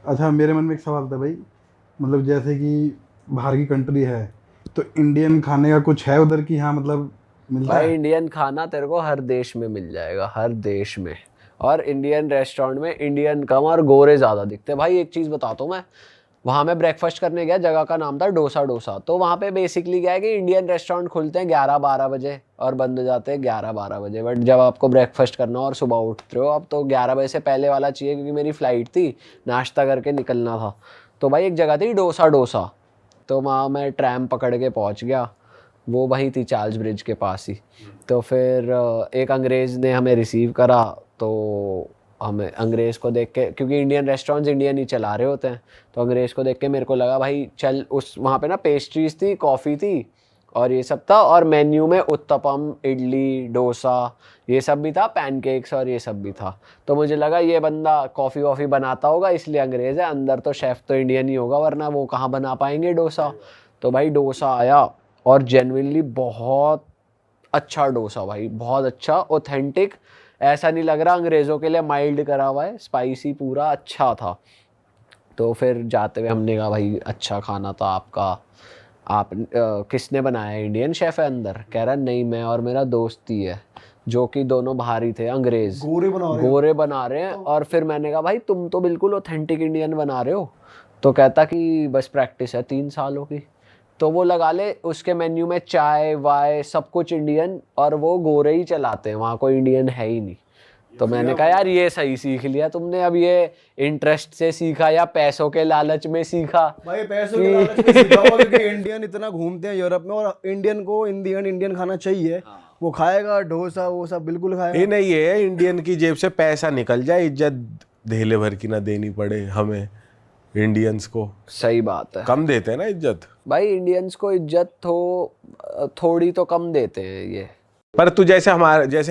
अच्छा, मेरे मन में एक सवाल था भाई, मतलब जैसे कि बाहर की कंट्री है, तो इंडियन खाने का कुछ है उधर की, हाँ मतलब मिलता भाई है? इंडियन खाना तेरे को हर देश में मिल जाएगा, हर देश में। और इंडियन रेस्टोरेंट में इंडियन कम और गोरे ज़्यादा दिखते हैं। भाई एक चीज़ बताता हूँ मैं, वहाँ मैं ब्रेकफास्ट करने गया, जगह का नाम था डोसा डोसा। तो वहाँ पे बेसिकली क्या है कि इंडियन रेस्टोरेंट खुलते हैं 11-12 बजे और बंद हो जाते हैं 11-12 बजे। बट जब आपको ब्रेकफास्ट करना हो और सुबह उठते हो अब, तो 11 बजे से पहले वाला चाहिए, क्योंकि मेरी फ़्लाइट थी, नाश्ता करके निकलना था। तो भाई एक जगह थी डोसा डोसा, तो वहाँ मैं ट्रैम पकड़ के पहुँच गया। वो वहीं थी चार्ल्स ब्रिज के पास ही। तो फिर एक अंग्रेज़ ने हमें रिसीव करा। तो हमें अंग्रेज़ को देख के, क्योंकि इंडियन रेस्टोरेंट्स इंडियन ही चला रहे होते हैं, तो अंग्रेज़ को देख के मेरे को लगा भाई चल, उस वहाँ पे ना पेस्ट्रीज थी, कॉफ़ी थी और ये सब था। और मेन्यू में उत्तपम, इडली, डोसा, ये सब भी था, पैनकेक्स और ये सब भी था। तो मुझे लगा ये बंदा कॉफ़ी वॉफ़ी बनाता होगा इसलिए अंग्रेज़ है, अंदर तो शेफ़ तो इंडियन ही होगा, वरना वो कहाँ बना पाएंगे डोसा। तो भाई डोसा आया, और जेन्युइनली बहुत अच्छा डोसा भाई, बहुत अच्छा, ऑथेंटिक। ऐसा नहीं लग रहा अंग्रेज़ों के लिए माइल्ड करा हुआ है, स्पाइसी पूरा अच्छा था। तो फिर जाते हुए हमने कहा भाई अच्छा खाना था आपका, आप किसने बनाया है, इंडियन शेफ़ है अंदर? कह रहा नहीं, मैं और मेरा दोस्त ही है, जो कि दोनों बाहर ही थे, अंग्रेज़। गोरे बना रहे हो? गोरे बना रहे हैं। और फिर मैंने कहा भाई तुम तो बिल्कुल ऑथेंटिक इंडियन बना रहे हो। तो कहता कि बस प्रैक्टिस है 3 सालों की। तो वो लगा ले उसके मेन्यू में चाय वाय सब कुछ इंडियन, और वो गोरे ही चलाते हैं, वहाँ कोई इंडियन है ही नहीं। तो मैंने कहा यार ये सही सीख लिया तुमने, अब ये इंटरेस्ट से सीखा या पैसों के लालच में सीखा? भाई पैसों के लालच में सीखा होगा, क्योंकि इंडियन इतना घूमते हैं यूरोप में, और इंडियन को इंडियन इंडियन खाना चाहिए। वो खाएगा डोसा वो सब बिल्कुल ये खाएगा। नहीं है इंडियन की जेब से पैसा निकल जाए, इज्जत धेले भर की ना देनी पड़े हमें। इंडियंस को सही बात है कम देते हैं ना इज्जत। भाई, इंडियंस को इज्जत थोड़ी तो कम देते हैं ये। पर तू जैसे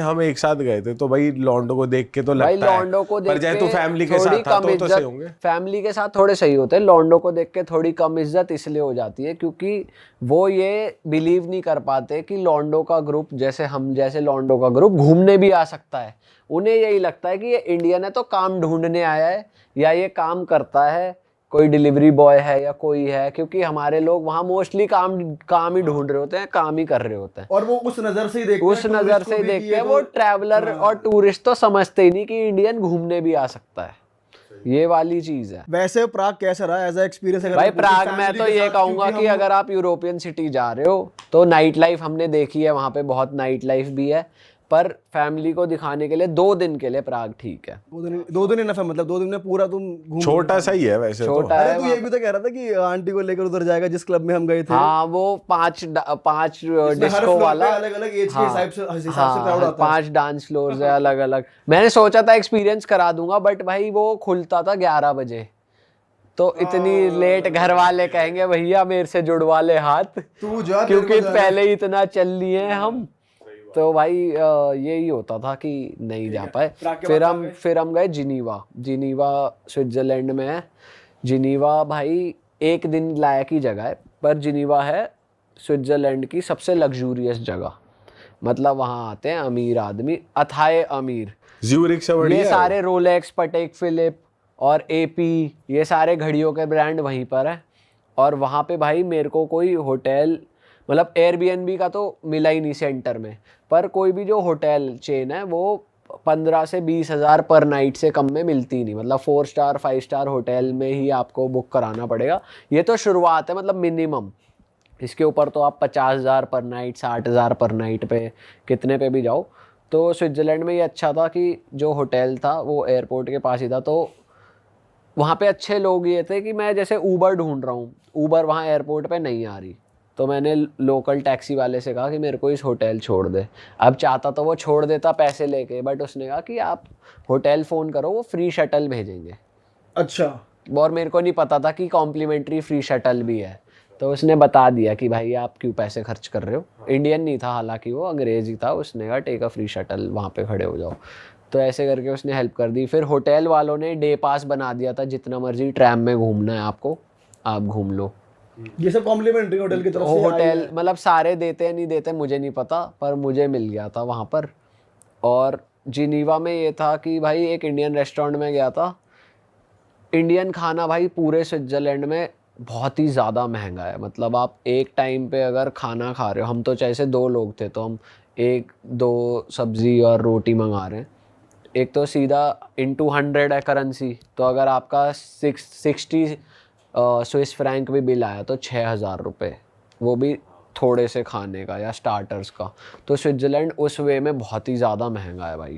हम एक साथ गए थे, तो भाई लॉन्डो को देख के तो भाई लगता है। लॉन्डो को पर देख जैसे तू फैमिली के के थोड़ी साथ था कम तो सही इज्जत, होंगे। फैमिली के साथ थोड़े सही होते हैं। लॉन्डो को देख के थोड़ी कम इज्जत इसलिए हो जाती है क्योंकि वो ये बिलीव नहीं कर पाते कि लॉन्डो का ग्रुप, जैसे हम जैसे लॉन्डो का ग्रुप घूमने भी आ सकता है। उन्हें यही लगता है कि ये इंडियन है तो काम ढूंढने आया है, या ये काम करता है, कोई डिलीवरी बॉय है या कोई है। क्योंकि हमारे लोग वहाँ मोस्टली काम काम ही ढूंढ रहे होते हैं, काम ही कर रहे होते हैं। और वो उस नजर से ही देखते उस हैं नज़र टूरिस्ट से को ही भी, कि देखते ये हैं, तो वो ट्रैवलर हाँ। और टूरिस्ट तो समझते ही नहीं कि इंडियन घूमने भी आ सकता है। ये वाली चीज है। वैसे प्राग कैसा रहा एज एक्सपीरियंस? अगर भाई मैं पूछूं प्राग मैं फैमिली तो के ये साथ, कहूंगा क्योंकि कि हम अगर आप यूरोपियन सिटी जा रहे हो तो नाइट लाइफ हमने देखी है, वहाँ पे बहुत नाइट लाइफ भी है। पर फैमिली को दिखाने के लिए 2 दिन के लिए प्राग ठीक है। 2 दिन इनफ है, मतलब 2 दिन में पूरा तुम घूम छोटा लोगे। सा ही है वैसे तो। छोटा अरे है तू वहाँ ये पे। भी तो कह रहा था कि आंटी को लेकर उधर जाएगा जिस क्लब में हम गए थे, हाँ वो पांच जिसमें हर डिस्को फ्लोर पे वाला। अलग अलग एज के हाँ हिसाब से क्राउड हाँ, आता है। 5 डांस फ्लोर्स है अलग अलग। मैंने सोचा था एक्सपीरियंस करा दूंगा, बट भाई वो खुलता था 11 बजे। तो इतनी लेट घर वाले कहेंगे भैया मेरे से जुड़वा ले हाथ, तू जा, तेरे को क्योंकि जाना है। पहले ही इतना चल लिए हैं हम। तो भाई यही होता था कि नहीं जा पाए। प्राग के बाद कहाँ गए? फिर हम गए जिनीवा। जिनीवा स्विट्जरलैंड में है। जिनीवा भाई एक दिन लायक ही जगह है, पर जिनीवा है स्विट्जरलैंड की सबसे लग्जूरियस जगह। मतलब वहाँ आते हैं अमीर आदमी, अथाए अमीर। ज्यूरिक से ये बढ़िया है सारे रोलेक्स, पटेक फिलिप और एपी, ये सारे घड़ियों के ब्रांड वहीं पर है। और वहाँ पे भाई मेरे को कोई होटल, मतलब एयरबीएनबी का तो मिला ही नहीं सेंटर में, पर कोई भी जो होटल चेन है वो 15 से 20 हज़ार पर नाइट से कम में मिलती ही नहीं। मतलब 4 स्टार 5 स्टार होटल में ही आपको बुक कराना पड़ेगा। ये तो शुरुआत है, मतलब मिनिमम। इसके ऊपर तो आप 50 हज़ार पर नाइट, 60 हज़ार पर नाइट पे, कितने पे भी जाओ। तो स्विट्ज़रलैंड में ये अच्छा था कि जो होटल था वो एयरपोर्ट के पास ही था। तो वहाँ पे अच्छे लोग ये थे कि मैं जैसे ऊबर ढूंढ रहा हूँ, ऊबर वहाँ एयरपोर्ट पे नहीं आ रही, तो मैंने लोकल टैक्सी वाले से कहा कि मेरे को इस होटल छोड़ दे। अब चाहता तो वो छोड़ देता पैसे लेके, बट उसने कहा कि आप होटल फ़ोन करो वो फ्री शटल भेजेंगे। अच्छा। और मेरे को नहीं पता था कि कॉम्प्लीमेंट्री फ्री शटल भी है। तो उसने बता दिया कि भाई आप क्यों पैसे खर्च कर रहे हो। इंडियन नहीं था हालांकि, वो अंग्रेज़ ही था। उसने कहा टेक अ फ्री शटल, वहाँ पे खड़े हो जाओ। तो ऐसे करके उसने हेल्प कर दी। फिर होटल वालों ने डे पास बना दिया था, जितना मर्जी ट्रैम में घूमना है आपको आप घूम लो। ये सब कॉम्प्लीमेंट्री होटल की तरफ वो से आई होटल है। मतलब सारे देते हैं नहीं देते मुझे नहीं पता, पर मुझे मिल गया था वहाँ पर। और जिनीवा में ये था कि भाई एक इंडियन रेस्टोरेंट में गया था। इंडियन खाना भाई पूरे स्विट्ज़रलैंड में बहुत ही ज़्यादा महंगा है। मतलब आप एक टाइम पे अगर खाना खा रहे हो, हम तो जैसे 2 लोग थे तो हम 1-2 सब्ज़ी और रोटी मंगा रहे हैं। एक तो सीधा इंटू 100 है करेंसी, तो अगर आपका 60 स्विस फ्रैंक भी बिल आया तो 6,000 रुपये, वो भी थोड़े से खाने का या स्टार्टर्स का। तो स्विट्ज़रलैंड उस वे में बहुत ही ज़्यादा महंगा है भाई।